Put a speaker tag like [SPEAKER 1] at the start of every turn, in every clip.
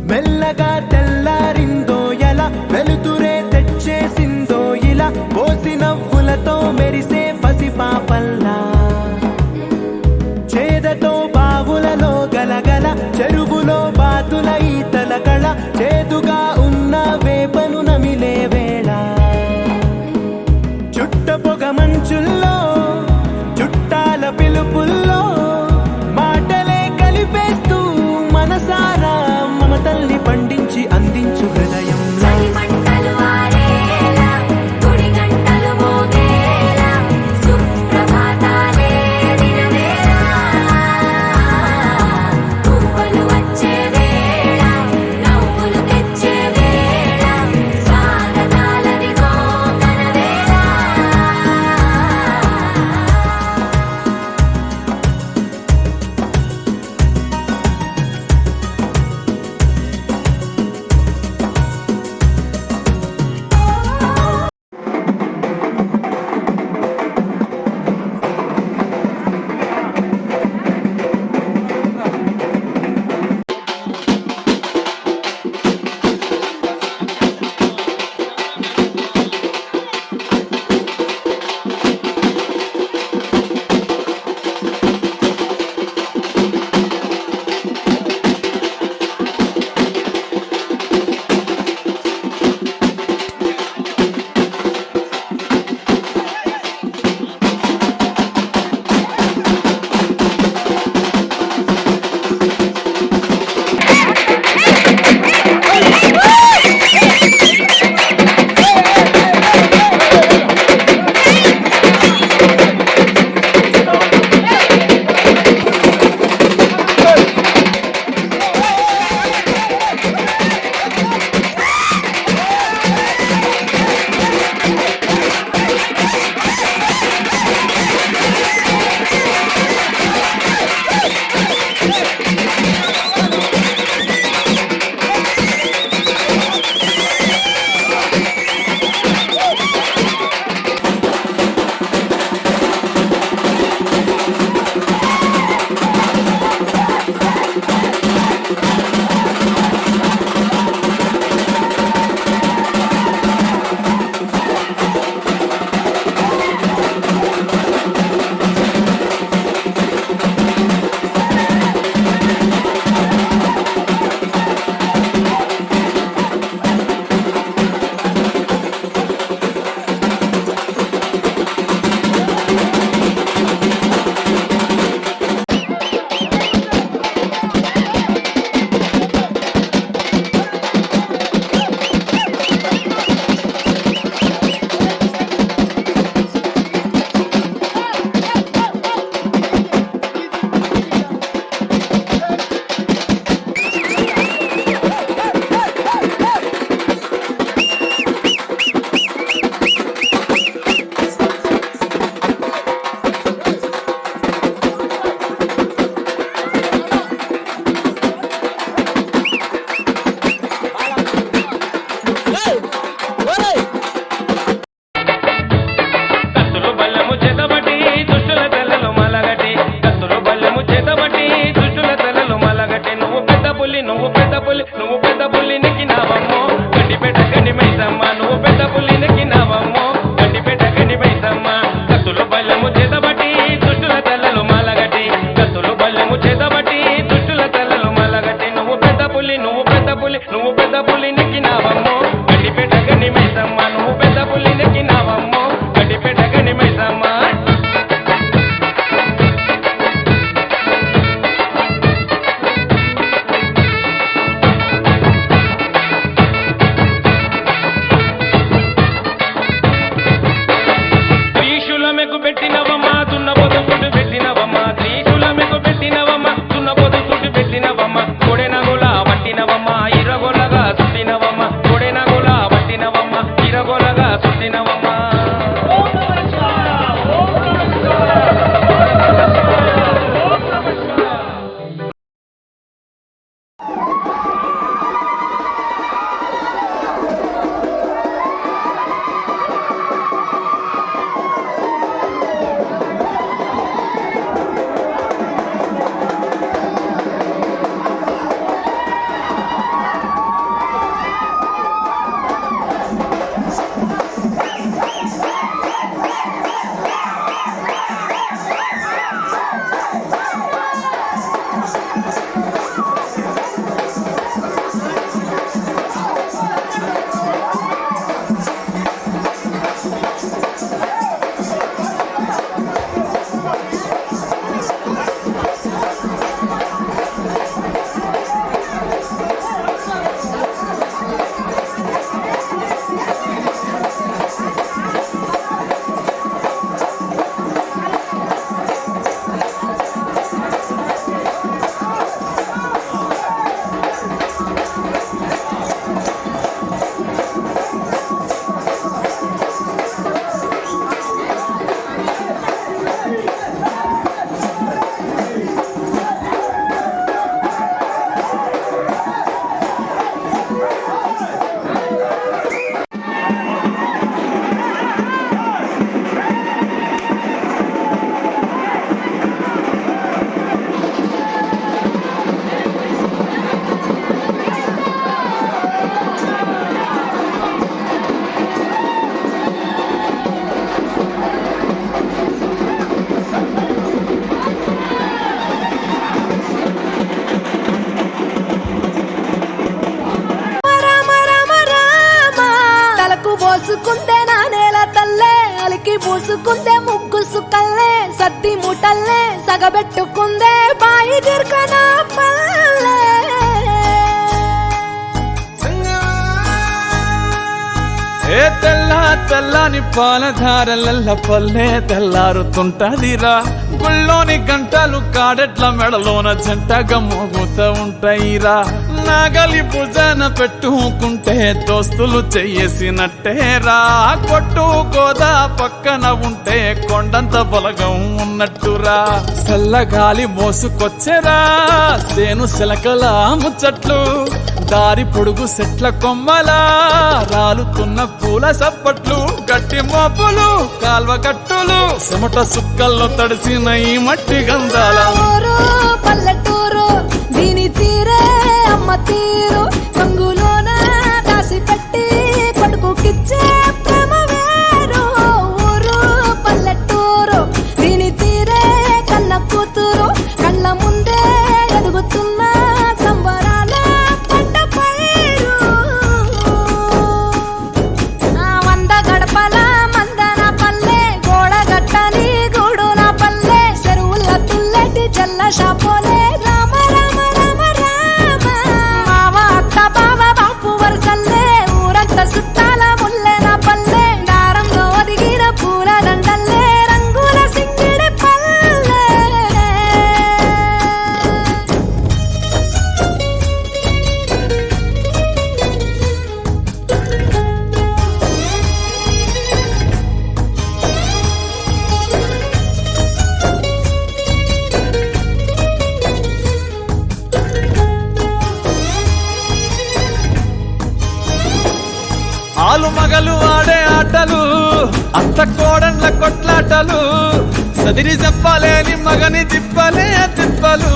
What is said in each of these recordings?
[SPEAKER 1] మెల్లగా తెల్లారిందో ఎలా వెలుతురే తెచ్చేసిందో ఇలా పోసి నవ్వులతో మెరిసే పసిపాపల్లా చేదతో బావులలో గలగల చెరువులో బాతుల ఈతల కళ చేదుగా ఉన్న వేపను నమిలే వేళ చుట్ట పొగ మంచుల్లో చుట్టాల పిలుపుల్లో మాటలే కలిపేస్తూ మనసారా మమతల్ని పండించి అందించు హృదయం
[SPEAKER 2] పెట్టినవమ్మా దున్న పొదుపుడు పెట్టినవమ్మా త్రిశూలం పూసుకుందే ముగ్గు సుక్కల్లే సద్ది ముటల్లే సగబెట్టుకుందే బాయి దిర్కన పల్లె
[SPEAKER 3] ఏ తెల్లని పాలధారలల్ల పల్లె తెల్లారుతుంటదిరా గుళ్ళోని గంటలు కాడెట్ల మెడలోన జంటగా మోగుతూ ఉంటాయిరా నాగలి భుజాన పెట్టుకుంటే దోస్తులు చెయ్యేసినట్టేరా కొట్టు గోదా పక్కన ఉంటే కొండంత బలగం ఉన్నట్టురా చల్లగాలి మోసుకొచ్చెరా సేను శిలకల ముచ్చట్లు దారి పొడుగు సెట్ల కొమ్మలా రాలుతున్న పూల సప్పట్లు గట్టి మోపులు కాల్వ గట్టులు చెమట సుక్కల్లో తడిసిన ఈ మట్టి గంధాల
[SPEAKER 2] ఊరు పల్లెటూరు దీని తీరే అమ్మ తీరు కంగులోన దాసి పెట్టి కొడుకుకిచ్చే ప్రేమ వేరు ఊరు పల్లెటూరు దీని తీరే కన్న కూతురు కళ్ళ ముందే ఎదుగుతున్న సంబరాల పంట పైరు వంద గడపల మందన పల్లె గోడ గట్టని గూడున పల్లె చెరువుల తుల్లటి జల్ల షాపోలే రామ రామ రామ రామ మావ అత్త బావ బాపు వరసల్లే ఊరంత సుట్టాల ముల్లెన పల్లె దారంలో ఒదిగిన పూల దండల్లే రంగుల సింగిడి పల్లె
[SPEAKER 3] ఆలు మగలు ఆడే ఆటలు అత్త కోడన్ల కొట్లాటలు సదిరి చెప్పలేని మగని తిప్పలే తిప్పలు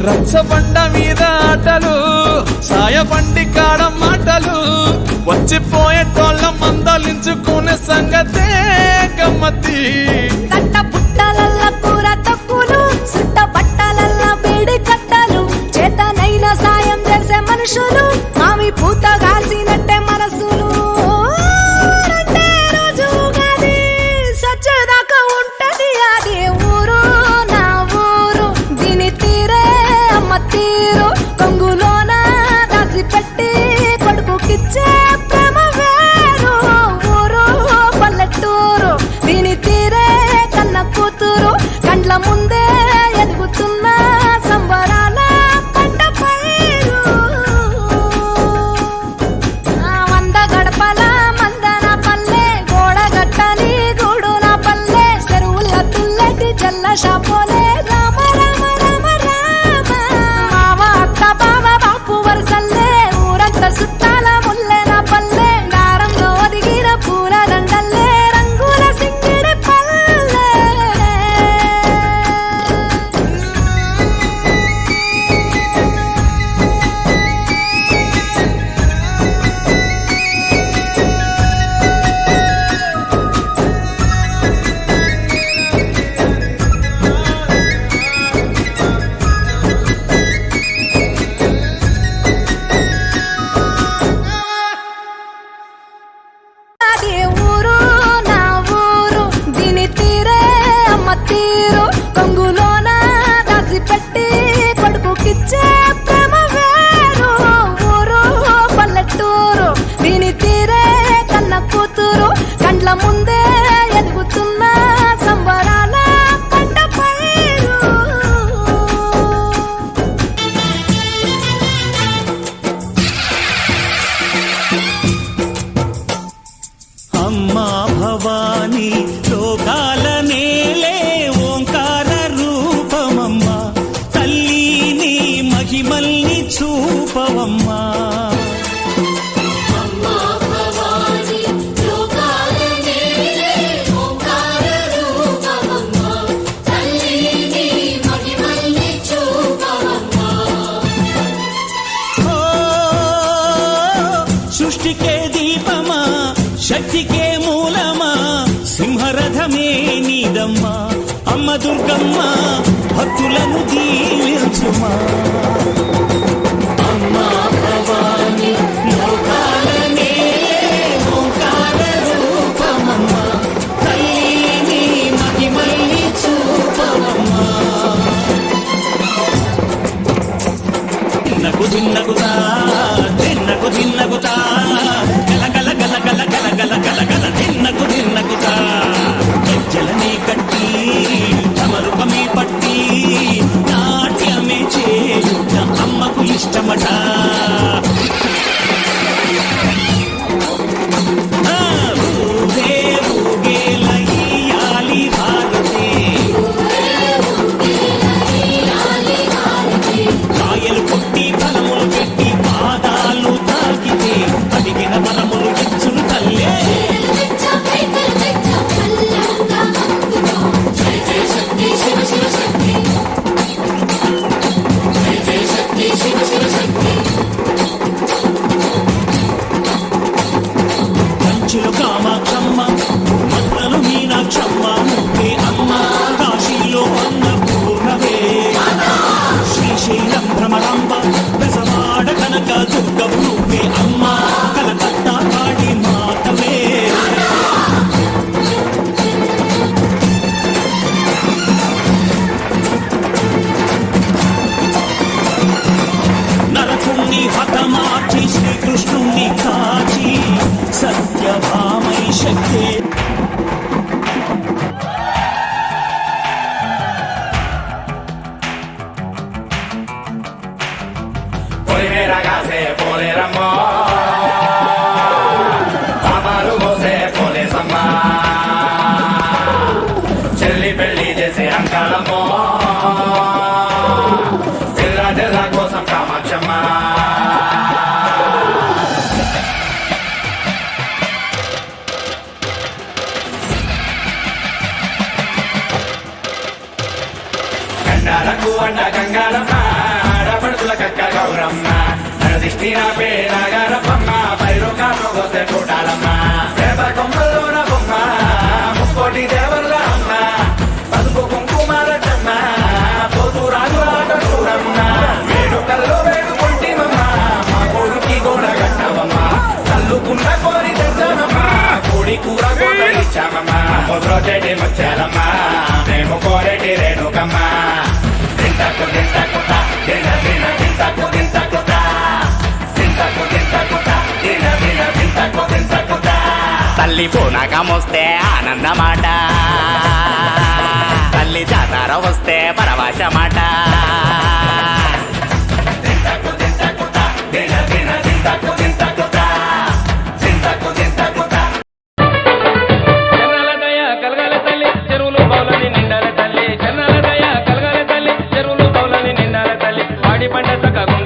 [SPEAKER 3] రచ్చబండ మీద ఆటలు సాయబండి కాడ మాటలు వచ్చిపోయేటోళ్ళ మందలించుకునే సంగతే గమ్మతి
[SPEAKER 2] కట్ట పుట్టలల్ల కూర తక్కులు సుట్ట బట్టలల్ల వేడి కట్టలు చేతనైన సాయం చేసే మనుషులు మామి పూత కాసినట్టే మనసులు రెండే రోజు ఉగాది సచ్చేదాకా ఉంటది అది ఊరు నా ఊరు దీని తీరే అమ్మ తీరు కొంగులోన దాసి పెట్టి కొడుకుకిచ్చే ప్రేమ వేరు ఊరు పల్లెటూరు దీని తీరే కన్న కూతురు కండ్ల ముందే ఎదుగుతున్న సంబరాల పంట పైరు వంద గడపల మందన పల్లె గోడ గట్టని గూడున పల్లె చెరువుల తుల్లటి జల్ల షాపోలే రామ రామ రామ రామ మావ అత్త బావ బాపు వరసల్లే ఊరంత సుట్టాల ముల్లెన పల్లె దారంలో ఒదిగిన పూల దండల్లే రంగుల సింగిడి పల్లె అది ఊరు నా ఊరు దీని తీరే అమ్మ తీరు కొంగులోన దాసి పెట్టి కొడుకుకిచ్చే ప్రేమ వేరు ఊరు పల్లెటూరు దీని తీరే కన్న కూతురు కండ్ల ముందే ఎదుగుతున్న సంబరాల పంట పైరు
[SPEAKER 4] అమ్మా భవానీ లోకాల నేలే ఓంకార రూపమమ్మా తల్లి నీ మహిమల్ని చూపవమ్మా ఓ సృష్టికే దీపమా శక్తికే మూలమా సింహరథమే నీదమ్మా అమ్మ దుర్గమ్మ భక్తులను దీవించుమా అమ్మా భవాని లోకాల నేలే ఓంకార రూపమమ్మా
[SPEAKER 5] దండాలకు అండ గంగారమ్మ ఆడపడుతుల కక్క గౌరమ్మ నరదిష్టి నా పేరాగారమ్మ పైరుకాను కోసే చూడాలమ్మ పేద కొమ్మలోన బొమ్మ ముక్కోటి దేవర్ల అమ్మ పసుపు కుంకుమారమ్మ పోతు రాజు ఆట చూడమ్మ వేడుకల్లో వేడుకుంటేమమ్మ మా కొడుకి గోడ కట్టవమ్మ తల్లుకున్న కోరి తెచ్చామమ్మ కోడి కూర కోట ఇచ్చామమ్మ ముద్రొచ్చేటి ముచ్చాలమ్మ మేము కోరేటి రేణుకమ్మ తింటకు తింటకుట దిన దిన తింటకు తింటకుట తింటకు తింటకుట దిన దిన తింటకు తింటకుట
[SPEAKER 6] తల్లి పూనకం వస్తే ఆనందమాట తల్లి జాతర వస్తే పరవశమాట
[SPEAKER 5] తింటకు తింటకుట దిన దిన తింటకు తింటకుట తింటకు తింటకుట
[SPEAKER 7] చెన్నాల దయ కలగాల తల్లి చెరువులు బౌలని నిండాల తల్లి చెన్నాల దయ కలగాల తల్లి చెరువులు బౌలని నిండాల తల్లి వాడి పంట చక్కగా